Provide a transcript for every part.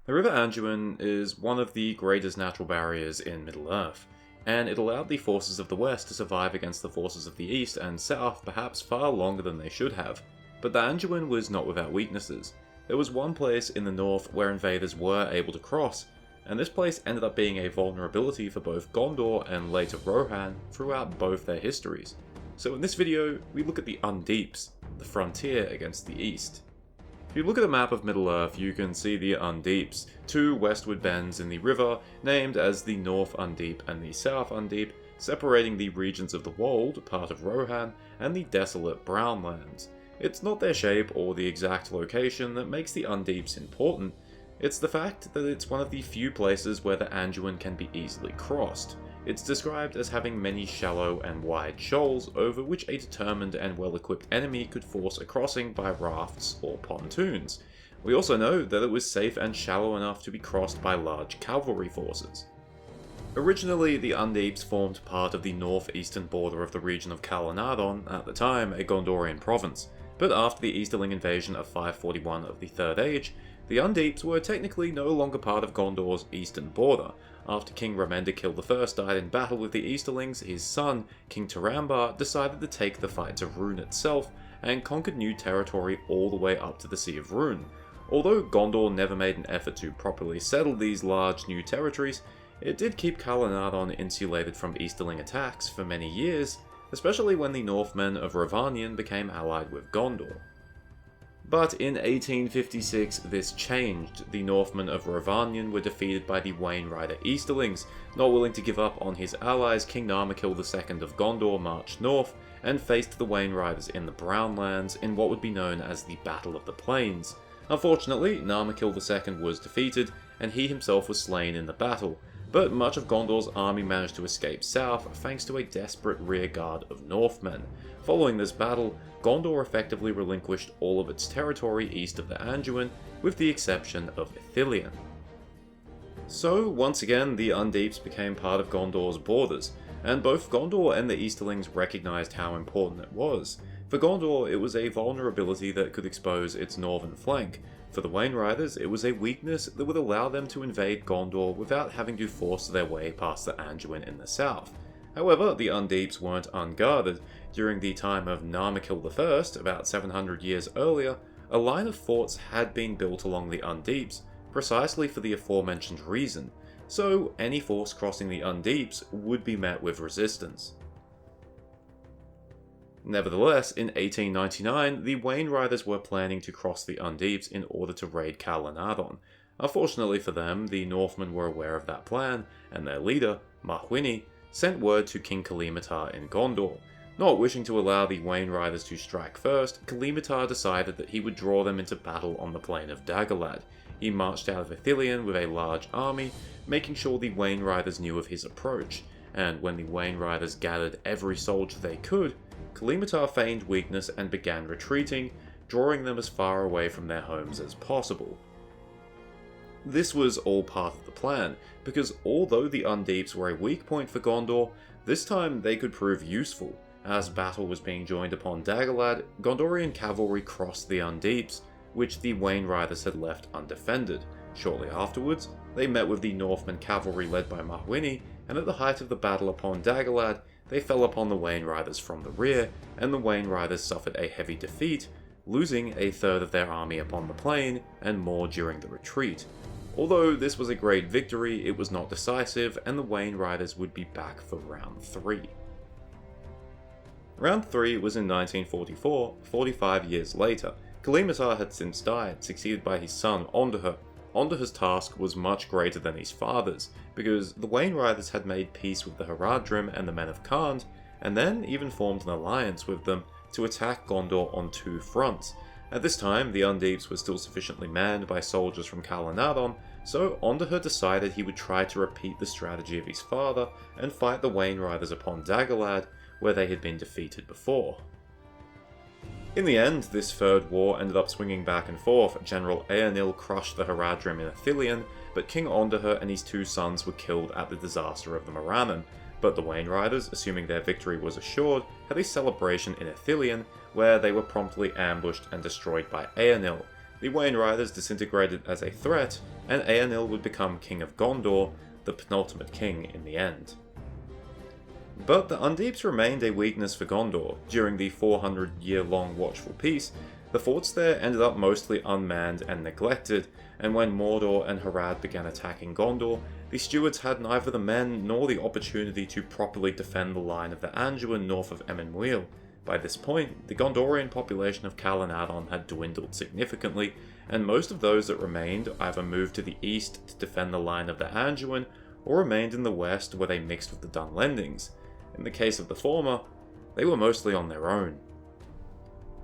The River Anduin is one of the greatest natural barriers in Middle-earth, and it allowed the forces of the west to survive against the forces of the east and south perhaps far longer than they should have. But the Anduin was not without weaknesses. There was one place in the north where invaders were able to cross, and this place ended up being a vulnerability for both Gondor and later Rohan throughout both their histories. So in this video, we look at the Undeeps, the frontier against the east. If you look at a map of Middle-earth, you can see the Undeeps, two westward bends in the river, named as the North Undeep and the South Undeep, separating the regions of the Wold, part of Rohan, and the desolate Brownlands. It's not their shape or the exact location that makes the Undeeps important, it's the fact that it's one of the few places where the Anduin can be easily crossed. It's described as having many shallow and wide shoals over which a determined and well-equipped enemy could force a crossing by rafts or pontoons. We also know that it was safe and shallow enough to be crossed by large cavalry forces. Originally, the Undeeps formed part of the northeastern border of the region of Calenardon, at the time a Gondorian province, but after the Easterling invasion of 541 of the Third Age, the Undeeps were technically no longer part of Gondor's eastern border. After King Ramendakil I died in battle with the Easterlings, his son, King Turambar, decided to take the fight to Rhûn itself, and conquered new territory all the way up to the Sea of Rhûn. Although Gondor never made an effort to properly settle these large new territories, it did keep Calenardon insulated from Easterling attacks for many years, especially when the Northmen of Rhovanion became allied with Gondor. But in 1856 this changed. The Northmen of Rhovanion were defeated by the Wainrider Easterlings. Not willing to give up on his allies, King Narmakil II of Gondor marched north and faced the Wainriders in the Brownlands in what would be known as the Battle of the Plains. Unfortunately, Narmakil II was defeated and he himself was slain in the battle, but much of Gondor's army managed to escape south thanks to a desperate rearguard of Northmen. Following this battle, Gondor effectively relinquished all of its territory east of the Anduin, with the exception of Ithilien. So, once again, the Undeeps became part of Gondor's borders, and both Gondor and the Easterlings recognized how important it was. For Gondor, it was a vulnerability that could expose its northern flank. For the Wainriders, it was a weakness that would allow them to invade Gondor without having to force their way past the Anduin in the south. However, the Undeeps weren't unguarded. During the time of Narmakil I, about 700 years earlier, a line of forts had been built along the Undeeps, precisely for the aforementioned reason, so any force crossing the Undeeps would be met with resistance. Nevertheless, in 1899, the Wainriders were planning to cross the Undeeps in order to raid Calenardon. Unfortunately for them, the Northmen were aware of that plan, and their leader, Mahwini, sent word to King Kalimatar in Gondor. Not wishing to allow the Wainriders to strike first, Kalimatar decided that he would draw them into battle on the plain of Dagorlad. He marched out of Ithilien with a large army, making sure the Wainriders knew of his approach, and when the Wainriders gathered every soldier they could, Kalimatar feigned weakness and began retreating, drawing them as far away from their homes as possible. This was all part of the plan, because although the Undeeps were a weak point for Gondor, this time they could prove useful. As battle was being joined upon Dagorlad, Gondorian cavalry crossed the Undeeps, which the Wainriders had left undefended. Shortly afterwards, they met with the Northman cavalry led by Mahwini, and at the height of the battle upon Dagorlad, they fell upon the Wainriders from the rear, and the Wainriders suffered a heavy defeat, losing a third of their army upon the plain, and more during the retreat. Although this was a great victory, it was not decisive, and the Wainriders would be back for round 3. Round 3 was in 1944, 45 years later. Kalimatar had since died, succeeded by his son Ondaher. Ondaher's task was much greater than his father's, because the Wainriders had made peace with the Haradrim and the Men of Khand, and then even formed an alliance with them to attack Gondor on 2 fronts. At this time, the Undeeps were still sufficiently manned by soldiers from Calenardon, so Ondaher decided he would try to repeat the strategy of his father and fight the Wainriders upon Dagorlad, where they had been defeated before. In the end, this third war ended up swinging back and forth. General Eärnil crushed the Haradrim in Ithilien, but King Ondaher and his 2 sons were killed at the disaster of the Morannon. But the Wainriders, assuming their victory was assured, had a celebration in Ithilien, where they were promptly ambushed and destroyed by Eärnil. the Wainriders disintegrated as a threat, and Eärnil would become King of Gondor, the penultimate king in the end. But the Undeeps remained a weakness for Gondor. During the 400-year-long watchful peace, the forts there ended up mostly unmanned and neglected, and when Mordor and Harad began attacking Gondor, the stewards had neither the men nor the opportunity to properly defend the line of the Anduin north of Emyn Muil. By this point, the Gondorian population of Calanadon had dwindled significantly, and most of those that remained either moved to the east to defend the line of the Anduin, or remained in the west where they mixed with the Dunlendings. In the case of the former, they were mostly on their own.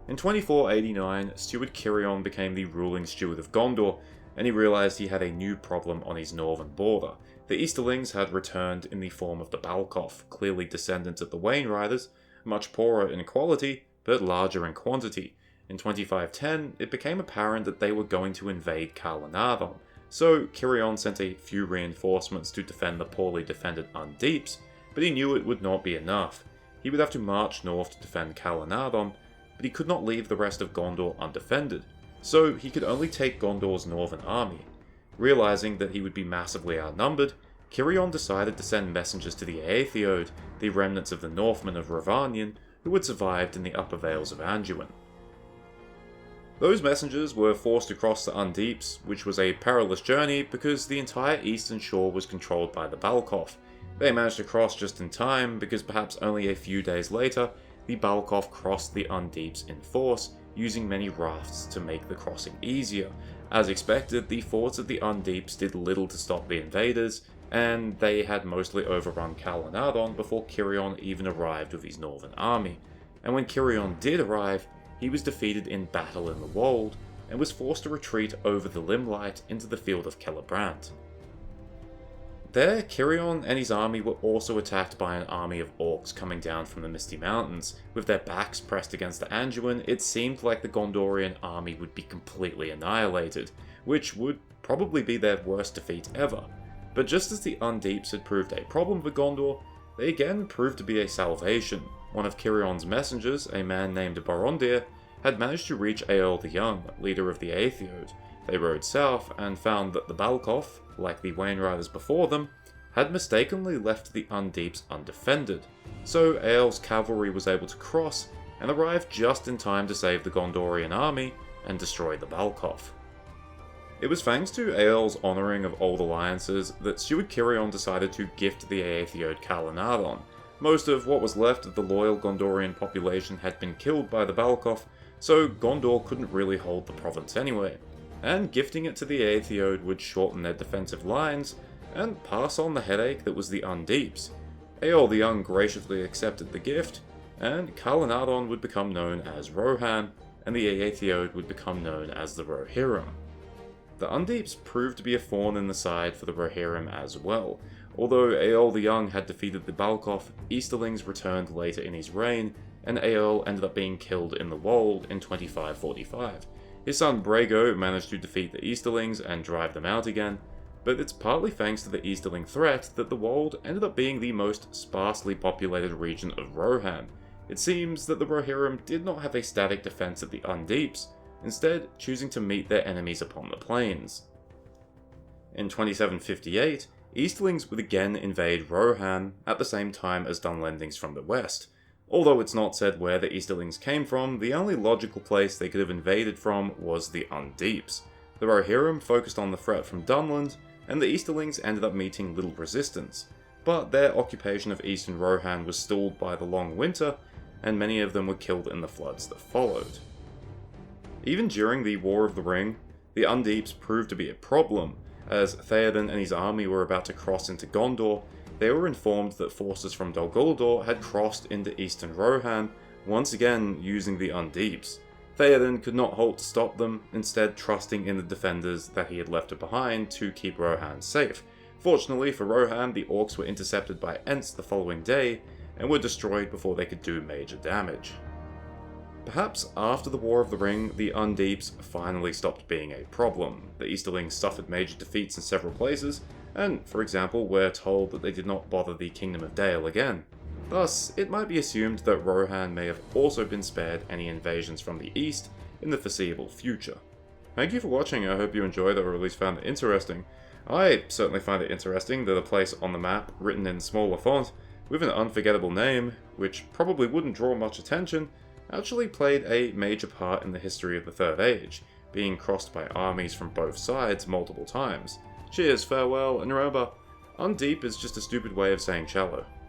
In 2489, Steward Cirion became the ruling steward of Gondor, and he realised he had a new problem on his northern border. The Easterlings had returned in the form of the Balchoth, clearly descendants of the Wainriders, much poorer in quality, but larger in quantity. In 2510, it became apparent that they were going to invade Calanadon, so Cirion sent a few reinforcements to defend the poorly defended Undeeps, but he knew it would not be enough. He would have to march north to defend Calanadon, but he could not leave the rest of Gondor undefended, so he could only take Gondor's northern army. Realising that he would be massively outnumbered, Cirion decided to send messengers to the Aethiod, the remnants of the Northmen of Rhovanion, who had survived in the upper vales of Anduin. Those messengers were forced to cross the Undeeps, which was a perilous journey because the entire eastern shore was controlled by the Balchoth. They managed to cross just in time because perhaps only a few days later, the Balchoth crossed the Undeeps in force, using many rafts to make the crossing easier. As expected, the forts of the Undeeps did little to stop the invaders, and they had mostly overrun Calanadon before Cirion even arrived with his northern army. And when Cirion did arrive, he was defeated in battle in the Wold, and was forced to retreat over the Limelight into the field of Celebrant. There, Cirion and his army were also attacked by an army of orcs coming down from the Misty Mountains. With their backs pressed against the Anduin, it seemed like the Gondorian army would be completely annihilated, which would probably be their worst defeat ever. But just as the Undeeps had proved a problem for Gondor, they again proved to be a salvation. One of Cirion's messengers, a man named Barondir, had managed to reach Eorl the Young, leader of the Aethiod. They rode south and found that the Balchoth, like the Wainriders before them, had mistakenly left the Undeeps undefended. So Eorl's cavalry was able to cross and arrived just in time to save the Gondorian army and destroy the Balchoth. It was thanks to Eorl's honouring of old alliances that Steward Cirion decided to gift the Aethiod Calanadon. Most of what was left of the loyal Gondorian population had been killed by the Balchoth, so Gondor couldn't really hold the province anyway, and gifting it to the Aethiod would shorten their defensive lines and pass on the headache that was the Undeeps. Eorl the Young graciously accepted the gift, and Calanadon would become known as Rohan, and the Aethiod would become known as the Rohirrim. The Undeeps proved to be a thorn in the side for the Rohirrim as well. Although Eorl the Young had defeated the Balchoth, Easterlings returned later in his reign, and Eorl ended up being killed in the Wold in 2545. His son Brago managed to defeat the Easterlings and drive them out again, but it's partly thanks to the Easterling threat that the Wold ended up being the most sparsely populated region of Rohan. It seems that the Rohirrim did not have a static defense at the Undeeps, instead choosing to meet their enemies upon the plains. In 2758, Easterlings would again invade Rohan at the same time as Dunlendings from the west. Although it's not said where the Easterlings came from, the only logical place they could have invaded from was the Undeeps. The Rohirrim focused on the threat from Dunland, and the Easterlings ended up meeting little resistance, but their occupation of eastern Rohan was stalled by the long winter, and many of them were killed in the floods that followed. Even during the War of the Ring, the Undeeps proved to be a problem. As Theoden and his army were about to cross into Gondor, they were informed that forces from Dol Guldur had crossed into eastern Rohan, once again using the Undeeps. Theoden could not halt to stop them, instead trusting in the defenders that he had left behind to keep Rohan safe. Fortunately for Rohan, the orcs were intercepted by Ents the following day, and were destroyed before they could do major damage. Perhaps after the War of the Ring, the Undeeps finally stopped being a problem. The Easterlings suffered major defeats in several places, and, for example, we're told that they did not bother the Kingdom of Dale again. Thus, it might be assumed that Rohan may have also been spared any invasions from the east in the foreseeable future. Thank you for watching, I hope you enjoyed or at least found it interesting. I certainly find it interesting that a place on the map, written in smaller font, with an unforgettable name, which probably wouldn't draw much attention, actually played a major part in the history of the Third Age, being crossed by armies from both sides multiple times. Cheers, farewell, and remember, Undeep is just a stupid way of saying shallow.